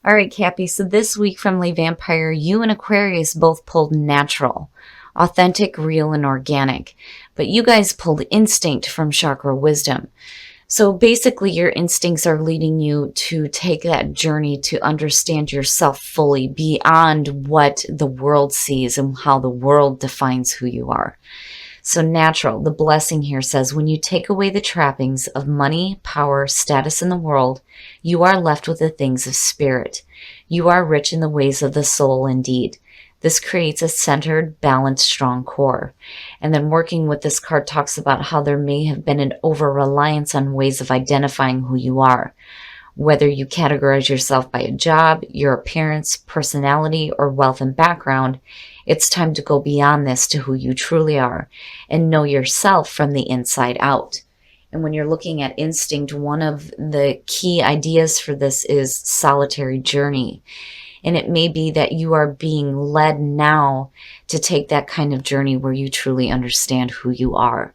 All right, Cappy. So this week from Lee Vampire, you and Aquarius both pulled natural, authentic, real, and organic. But you guys pulled instinct from chakra wisdom. So basically, your instincts are leading you to take that journey to understand yourself fully beyond what the world sees and how the world defines who you are. So natural, the blessing here says, when you take away the trappings of money, power, status in the world, you are left with the things of spirit. You are rich in the ways of the soul indeed. This creates a centered, balanced, strong core. And then working with this card talks about how there may have been an over-reliance on ways of identifying who you are. Whether you categorize yourself by a job, your appearance, personality, or wealth and background, it's time to go beyond this to who you truly are and know yourself from the inside out. And when you're looking at instinct, one of the key ideas for this is solitary journey. And it may be that you are being led now to take that kind of journey where you truly understand who you are.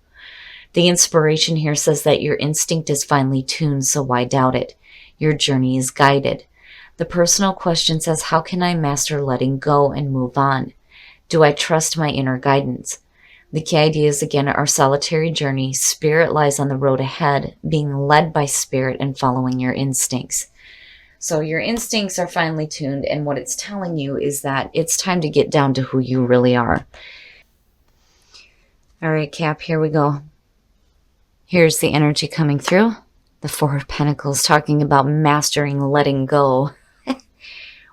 The inspiration here says that your instinct is finely tuned, so why doubt it? Your journey is guided. The personal question says, how can I master letting go and move on? Do I trust my inner guidance? The key ideas again are solitary journey, spirit lies on the road ahead, being led by spirit and following your instincts. So your instincts are finely tuned, and what it's telling you is that it's time to get down to who you really are. All right, Cap, here we go. Here's the energy coming through. The Four of Pentacles talking about mastering letting go.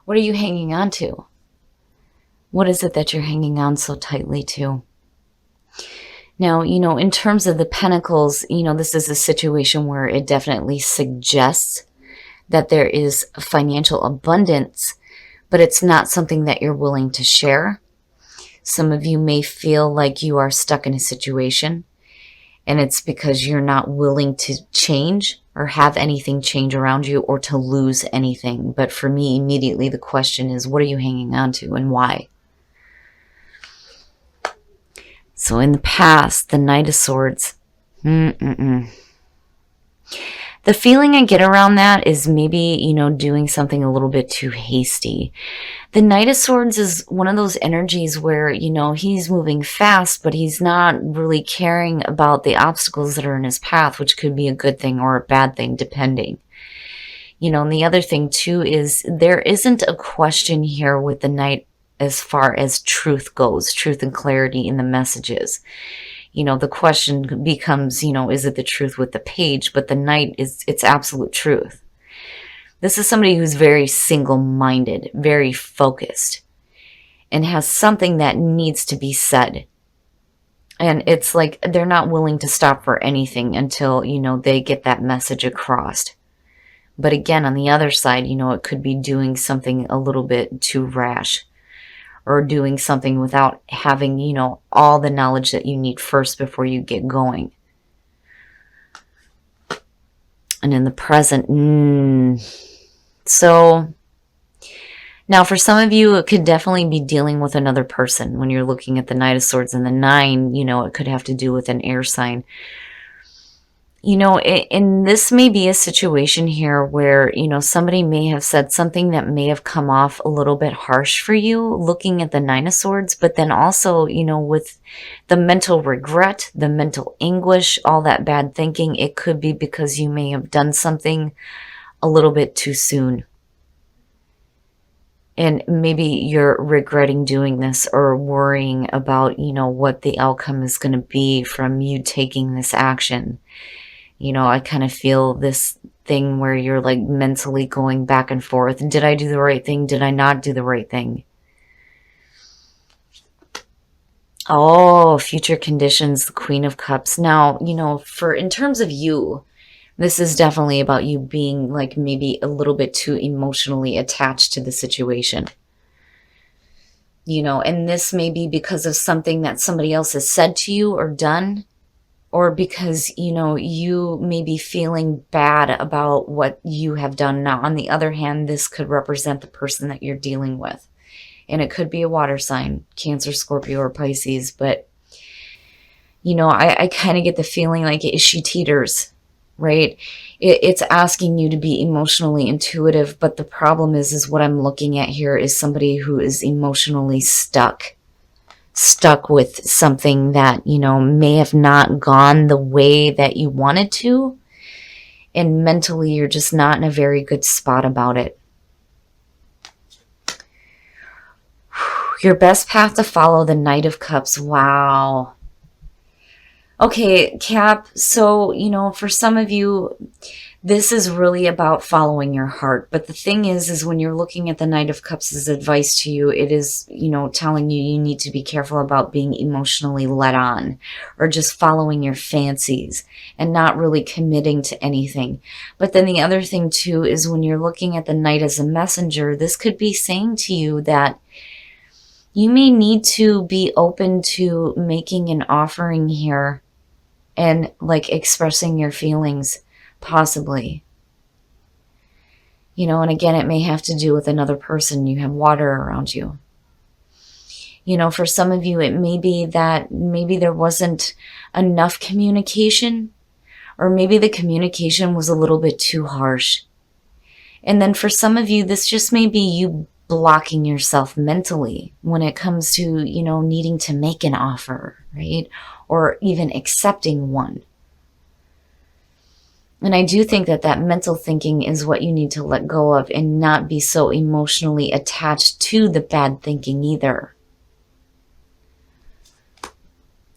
What are you hanging on to? What is it that you're hanging on so tightly to? Now, in terms of the Pentacles, this is a situation where it definitely suggests that there is financial abundance, but it's not something that you're willing to share. Some of you may feel like you are stuck in a situation, and it's because you're not willing to change or have anything change around you or to lose anything. But for me, immediately the question is, what are you hanging on to and why? So in the past, the Knight of Swords, the feeling I get around that is maybe, doing something a little bit too hasty. The Knight of Swords is one of those energies where, he's moving fast, but he's not really caring about the obstacles that are in his path, which could be a good thing or a bad thing, depending. And the other thing too is there isn't a question here with the Knight as far as truth goes, truth and clarity in the messages. The question becomes, is it the truth with the page? But the Knight it's absolute truth. This is somebody who's very single-minded, very focused, and has something that needs to be said. And it's like they're not willing to stop for anything until, they get that message across. But again, on the other side, it could be doing something a little bit too rash, or doing something without having, all the knowledge that you need first before you get going. And in the present, so now for some of you, it could definitely be dealing with another person. When you're looking at the Knight of Swords and the 9, it could have to do with an air sign. And this may be a situation here where, somebody may have said something that may have come off a little bit harsh for you looking at the 9 of Swords, but then also, with the mental regret, the mental anguish, all that bad thinking, it could be because you may have done something a little bit too soon. And maybe you're regretting doing this or worrying about, what the outcome is going to be from you taking this action. I kind of feel this thing where you're like mentally going back and forth. Did I do the right thing? Did I not do the right thing? Oh, future conditions, the Queen of Cups. Now, in terms of you, this is definitely about you being like maybe a little bit too emotionally attached to the situation. And this may be because of something that somebody else has said to you or done. Or because, you may be feeling bad about what you have done. Now, on the other hand, this could represent the person that you're dealing with. And it could be a water sign, Cancer, Scorpio, or Pisces. But, I kind of get the feeling like she teeters. right? It's asking you to be emotionally intuitive, but the problem is what I'm looking at here is somebody who is emotionally stuck with something that, may have not gone the way that you wanted to, and mentally you're just not in a very good spot about it. Your best path to follow, the Knight of Cups. Wow. Okay, Cap, so, for some of you, this is really about following your heart. But the thing is when you're looking at the Knight of Cups' advice to you, it is, telling you need to be careful about being emotionally led on or just following your fancies and not really committing to anything. But then the other thing too is when you're looking at the Knight as a messenger, this could be saying to you that you may need to be open to making an offering here and like expressing your feelings, possibly. And again, it may have to do with another person. You have water around you. For some of you, it may be that maybe there wasn't enough communication, or maybe the communication was a little bit too harsh. And then for some of you, this just may be you blocking yourself mentally when it comes to, needing to make an offer, right? Or even accepting one. And I do think that mental thinking is what you need to let go of and not be so emotionally attached to the bad thinking either.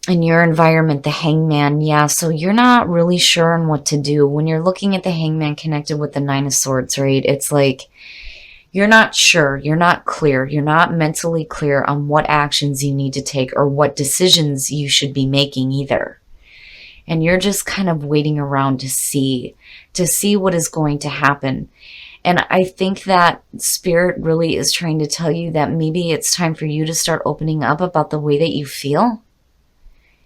In your environment, the Hangman, yeah, so you're not really sure on what to do. When you're looking at the Hangman connected with the Nine of Swords, right, it's like you're not sure, you're not clear, you're not mentally clear on what actions you need to take or what decisions you should be making either. And you're just kind of waiting around to see what is going to happen. And I think that Spirit really is trying to tell you that maybe it's time for you to start opening up about the way that you feel.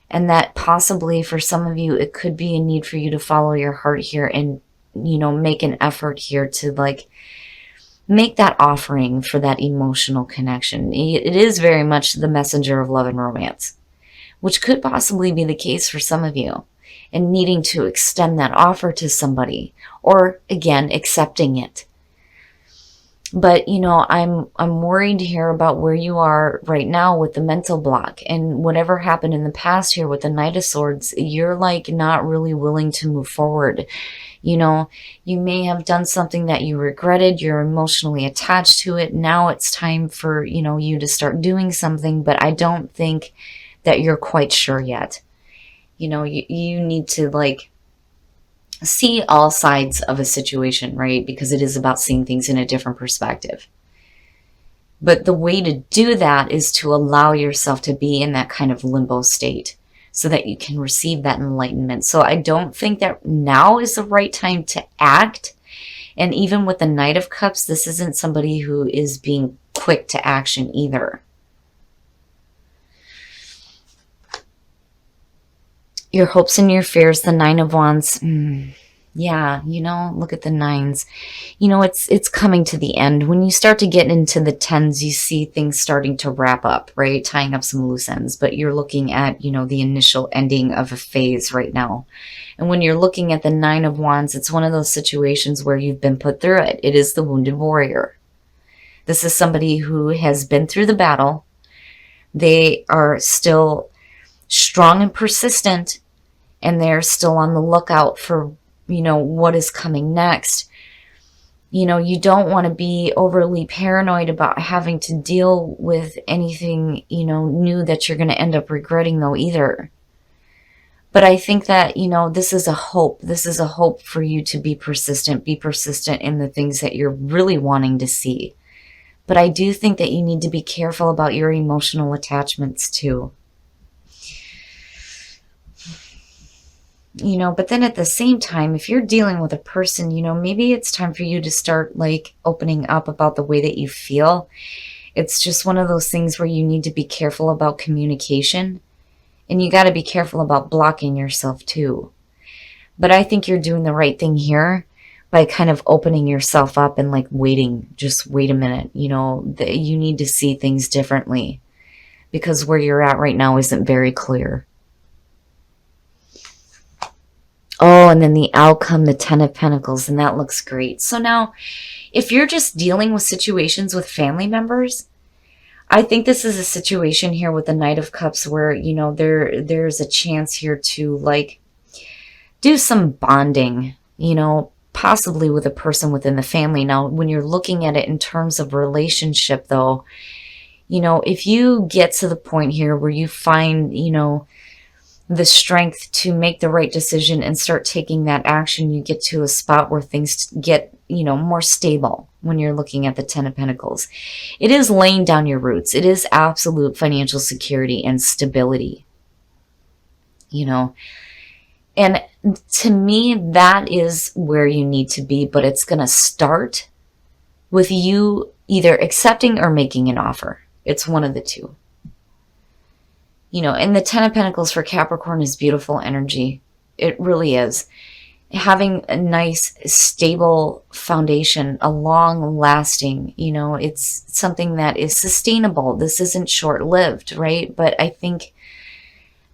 And that possibly for some of you, it could be a need for you to follow your heart here and, make an effort here to like make that offering for that emotional connection. It is very much the messenger of love and romance, which could possibly be the case for some of you, and needing to extend that offer to somebody, or again, accepting it. But, I'm worried here about where you are right now with the mental block, and whatever happened in the past here with the Knight of Swords, you're like not really willing to move forward. You may have done something that you regretted. You're emotionally attached to it. Now it's time for, you to start doing something, but I don't think that you're quite sure yet. You need to like see all sides of a situation, right? Because it is about seeing things in a different perspective. But the way to do that is to allow yourself to be in that kind of limbo state so that you can receive that enlightenment. So I don't think that now is the right time to act. And even with the Knight of Cups, this isn't somebody who is being quick to action either. Your hopes and your fears, the Nine of Wands. Yeah, look at the nines. It's coming to the end. When you start to get into the tens, you see things starting to wrap up, right? Tying up some loose ends. But you're looking at, the initial ending of a phase right now. And when you're looking at the Nine of Wands, it's one of those situations where you've been put through it. It is the wounded warrior. This is somebody who has been through the battle. They are still strong and persistent, and they're still on the lookout for, what is coming next. You don't want to be overly paranoid about having to deal with anything, new that you're going to end up regretting though either. But I think that, this is a hope. This is a hope for you to be persistent in the things that you're really wanting to see. But I do think that you need to be careful about your emotional attachments too. But then at the same time, if you're dealing with a person, maybe it's time for you to start like opening up about the way that you feel. It's just one of those things where you need to be careful about communication, and you got to be careful about blocking yourself too. But I think you're doing the right thing here by kind of opening yourself up and like waiting, just wait a minute, you need to see things differently because where you're at right now isn't very clear. Oh, and then the outcome, the Ten of Pentacles, and that looks great. So now, if you're just dealing with situations with family members, I think this is a situation here with the Knight of Cups where, you know, there's a chance here to like do some bonding, you know, possibly with a person within the family. Now, when you're looking at it in terms of relationship though, you know, if you get to the point here where you find, you know, the strength to make the right decision and start taking that action, you get to a spot where things get, you know, more stable when you're looking at the Ten of Pentacles. It is laying down your roots. It is absolute financial security and stability, you know. And to me, that is where you need to be, but it's going to start with you either accepting or making an offer. It's one of the two. You know, and the Ten of Pentacles for Capricorn is beautiful energy. It really is. Having a nice, stable foundation, a long lasting, you know, it's something that is sustainable. This isn't short-lived, right? But I think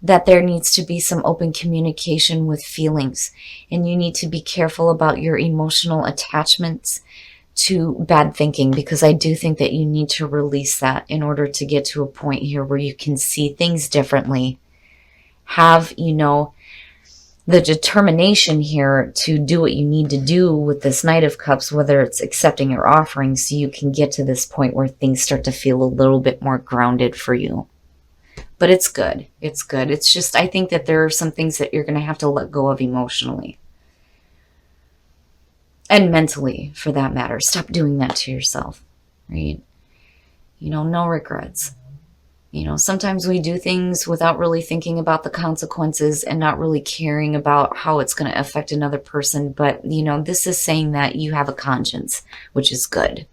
that there needs to be some open communication with feelings, and you need to be careful about your emotional attachments to bad thinking, because I do think that you need to release that in order to get to a point here where you can see things differently. Have, you know, the determination here to do what you need to do with this Knight of Cups, whether it's accepting or offering, so you can get to this point where things start to feel a little bit more grounded for you. But it's good. It's good. It's just, I think that there are some things that you're going to have to let go of emotionally. And mentally, for that matter. Stop doing that to yourself, right? You know, no regrets. You know, sometimes we do things without really thinking about the consequences and not really caring about how it's going to affect another person. But, you know, this is saying that you have a conscience, which is good.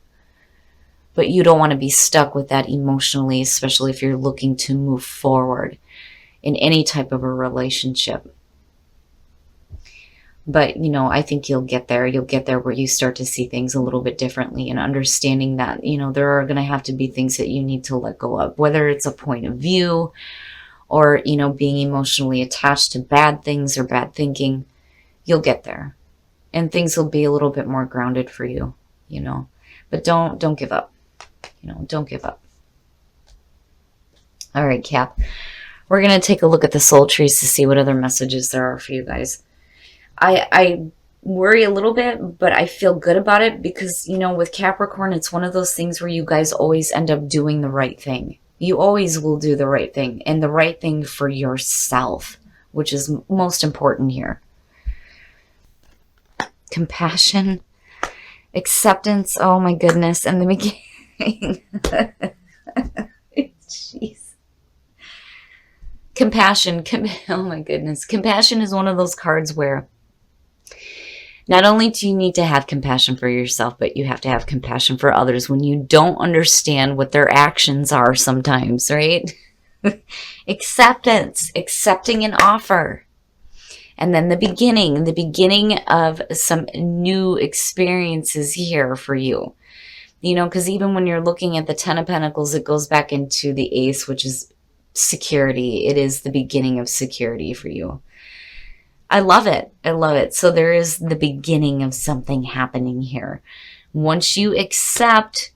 But you don't want to be stuck with that emotionally, especially if you're looking to move forward in any type of a relationship. But, you know, I think you'll get there. You'll get there where you start to see things a little bit differently, and understanding that, you know, there are going to have to be things that you need to let go of, whether it's a point of view or, you know, being emotionally attached to bad things or bad thinking. You'll get there, and things will be a little bit more grounded for you, you know. But don't give up. You know, don't give up. All right, Cap. We're going to take a look at the soul trees to see what other messages there are for you guys. I worry a little bit, but I feel good about it because, you know, with Capricorn, it's one of those things where you guys always end up doing the right thing. You always will do the right thing, and the right thing for yourself, which is most important here. Compassion, acceptance, oh my goodness, and the beginning. Jeez. Compassion, oh my goodness. Compassion is one of those cards where not only do you need to have compassion for yourself, but you have to have compassion for others when you don't understand what their actions are sometimes, right? Acceptance, accepting an offer. And then the beginning of some new experiences here for you. You know, because even when you're looking at the Ten of Pentacles, it goes back into the Ace, which is security. It is the beginning of security for you. I love it. I love it. So there is the beginning of something happening here. Once you accept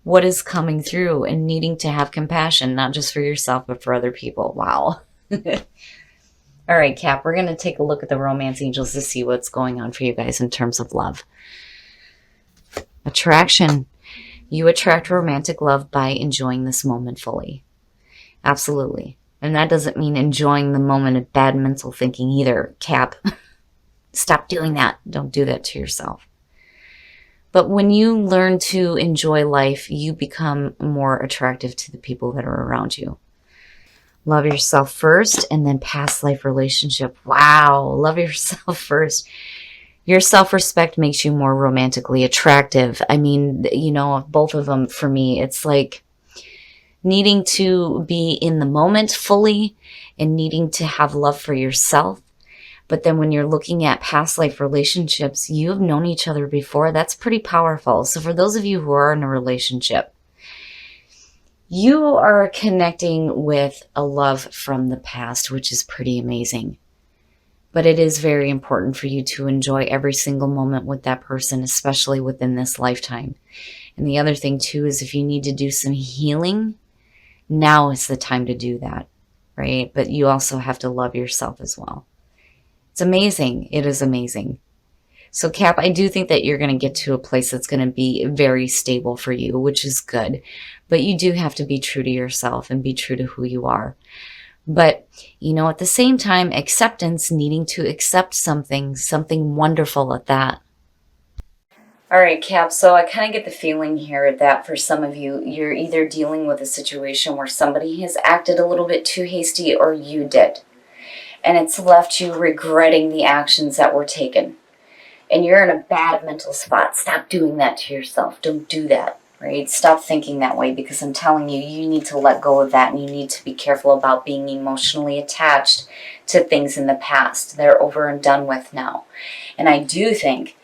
what is coming through and needing to have compassion, not just for yourself, but for other people. Wow. All right, Cap, we're going to take a look at the romance angels to see what's going on for you guys in terms of love. Attraction. You attract romantic love by enjoying this moment fully. Absolutely. And that doesn't mean enjoying the moment of bad mental thinking either, Cap. Stop doing that. Don't do that to yourself. But when you learn to enjoy life, you become more attractive to the people that are around you. Love yourself first, and then past life relationship. Wow. Love yourself first. Your self-respect makes you more romantically attractive. I mean, you know, both of them for me, it's like needing to be in the moment fully and needing to have love for yourself. But then when you're looking at past life relationships, you have known each other before. That's pretty powerful. So for those of you who are in a relationship, you are connecting with a love from the past, which is pretty amazing. But it is very important for you to enjoy every single moment with that person, especially within this lifetime. And the other thing too is if you need to do some healing, now is the time to do that, right? But you also have to love yourself as well. It's amazing. It is amazing. So Cap, I do think that you're going to get to a place that's going to be very stable for you, which is good. But you do have to be true to yourself and be true to who you are. But, at the same time, acceptance, needing to accept something wonderful at that. All right, Cap, so I kind of get the feeling here that for some of you, you're either dealing with a situation where somebody has acted a little bit too hasty or you did. And it's left you regretting the actions that were taken. And you're in a bad mental spot. Stop doing that to yourself. Don't do that, right? Stop thinking that way, because I'm telling you, you need to let go of that, and you need to be careful about being emotionally attached to things in the past. They're over and done with now. And I do think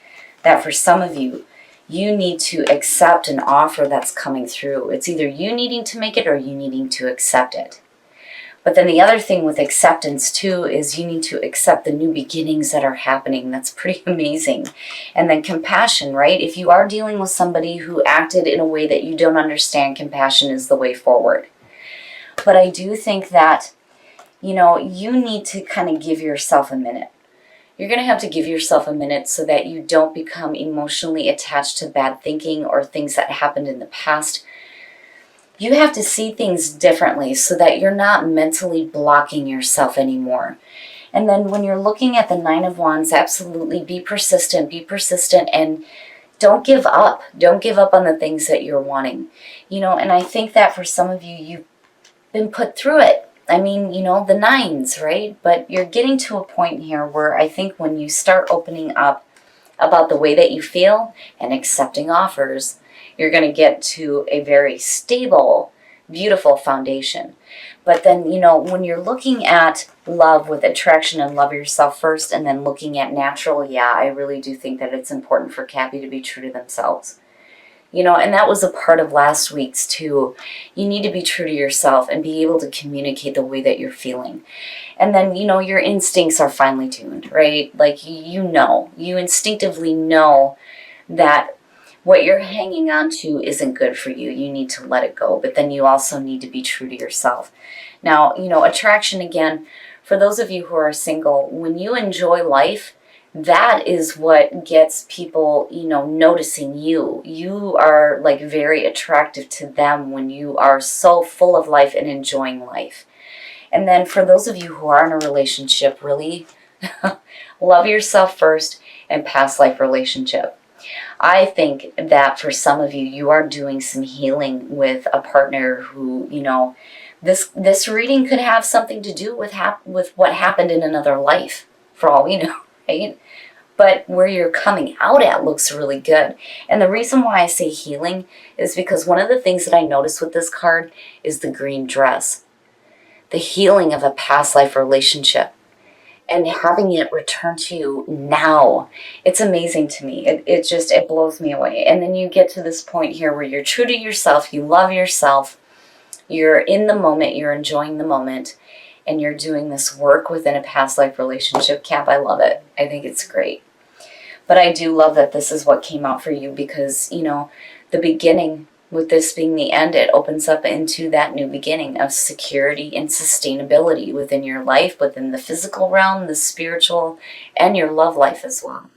that for some of you, you need to accept an offer that's coming through. It's either you needing to make it or you needing to accept it. But then the other thing with acceptance too is you need to accept the new beginnings that are happening. That's pretty amazing. And then compassion, right? If you are dealing with somebody who acted in a way that you don't understand, compassion is the way forward. But I do think that, you need to kind of give yourself a minute. You're going to have to give yourself a minute so that you don't become emotionally attached to bad thinking or things that happened in the past. You have to see things differently so that you're not mentally blocking yourself anymore. And then when you're looking at the Nine of Wands, absolutely be persistent, and don't give up. Don't give up on the things that you're wanting. And I think that for some of you, you've been put through it. I mean, the nines, right? But you're getting to a point here where I think when you start opening up about the way that you feel and accepting offers, you're going to get to a very stable, beautiful foundation. But then, when you're looking at love with attraction and love yourself first, and then looking at natural, I really do think that it's important for Cappy to be true to themselves. And that was a part of last week's too. You need to be true to yourself and be able to communicate the way that you're feeling. And then, your instincts are finely tuned, right? Like, you instinctively know that what you're hanging on to isn't good for you. You need to let it go. But then you also need to be true to yourself. Now, attraction, again, for those of you who are single, when you enjoy life, that is what gets people, noticing you. You are like very attractive to them when you are so full of life and enjoying life. And then for those of you who are in a relationship, really love yourself first and past life relationship. I think that for some of you, you are doing some healing with a partner who, this reading could have something to do with what happened in another life, for all we know, right? But where you're coming out at looks really good. And the reason why I say healing is because one of the things that I noticed with this card is the green dress. The healing of a past life relationship. And having it return to you now. It's amazing to me. It blows me away. And then you get to this point here where you're true to yourself, you love yourself, you're in the moment, you're enjoying the moment, and you're doing this work within a past life relationship. Cap, I love it. I think it's great. But I do love that this is what came out for you because, the beginning, with this being the end, it opens up into that new beginning of security and sustainability within your life, within the physical realm, the spiritual, and your love life as well.